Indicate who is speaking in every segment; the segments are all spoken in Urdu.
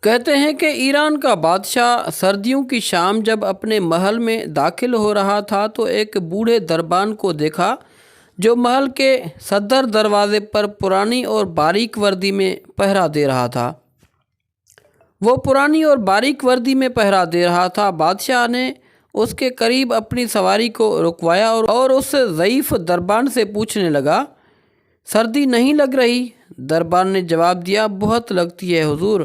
Speaker 1: کہتے ہیں کہ ایران کا بادشاہ سردیوں کی شام جب اپنے محل میں داخل ہو رہا تھا تو ایک بوڑھے دربان کو دیکھا جو محل کے صدر دروازے پر پرانی اور باریک وردی میں پہرا دے رہا تھا۔ وہ پرانی اور باریک وردی میں پہرا دے رہا تھا۔ بادشاہ نے اس کے قریب اپنی سواری کو رکوایا اور اس ضعیف دربان سے پوچھنے لگا، سردی نہیں لگ رہی؟ دربان نے جواب دیا، بہت لگتی ہے حضور،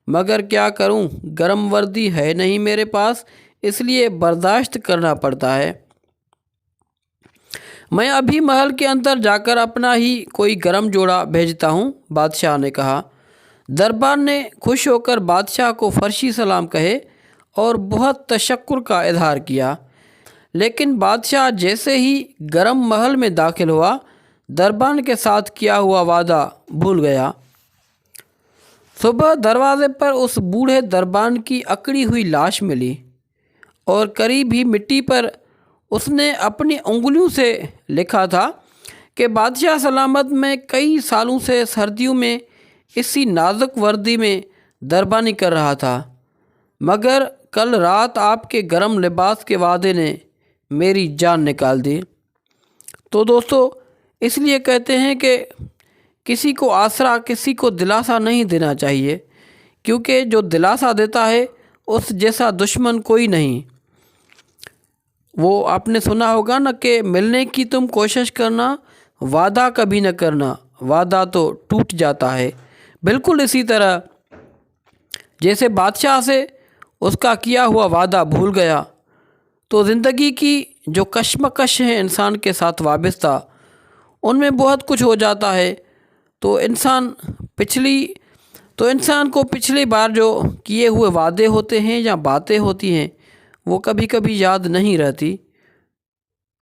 Speaker 1: مگر کیا کروں، گرم وردی ہے نہیں میرے پاس، اس لیے برداشت کرنا پڑتا ہے۔ میں ابھی محل کے اندر جا کر اپنا ہی کوئی گرم جوڑا بھیجتا ہوں، بادشاہ نے کہا۔ دربان نے خوش ہو کر بادشاہ کو فرشی سلام کہے اور بہت تشکر کا اظہار کیا، لیکن بادشاہ جیسے ہی گرم محل میں داخل ہوا، دربان کے ساتھ کیا ہوا وعدہ بھول گیا۔ صبح دروازے پر اس بوڑھے دربان کی اکڑی ہوئی لاش ملی اور قریب ہی مٹی پر اس نے اپنی انگلیوں سے لکھا تھا کہ بادشاہ سلامت میں کئی سالوں سے سردیوں میں اسی نازک وردی میں دربانی کر رہا تھا، مگر کل رات آپ کے گرم لباس کے وعدے نے میری جان نکال دی۔ تو دوستو، اس لیے کہتے ہیں کہ کسی کو آسرا، کسی کو دلاسا نہیں دینا چاہیے، کیونکہ جو دلاسا دیتا ہے اس جیسا دشمن کوئی نہیں۔ وہ آپ نے سنا ہوگا نا کہ ملنے کی تم کوشش کرنا، وعدہ کبھی نہ کرنا، وعدہ تو ٹوٹ جاتا ہے۔ بالکل اسی طرح جیسے بادشاہ سے اس کا کیا ہوا وعدہ بھول گیا، تو زندگی کی جو کشمکش ہیں انسان کے ساتھ وابستہ، ان میں بہت کچھ ہو جاتا ہے۔ تو انسان کو پچھلی بار جو کیے ہوئے وعدے ہوتے ہیں یا باتیں ہوتی ہیں وہ کبھی کبھی یاد نہیں رہتی۔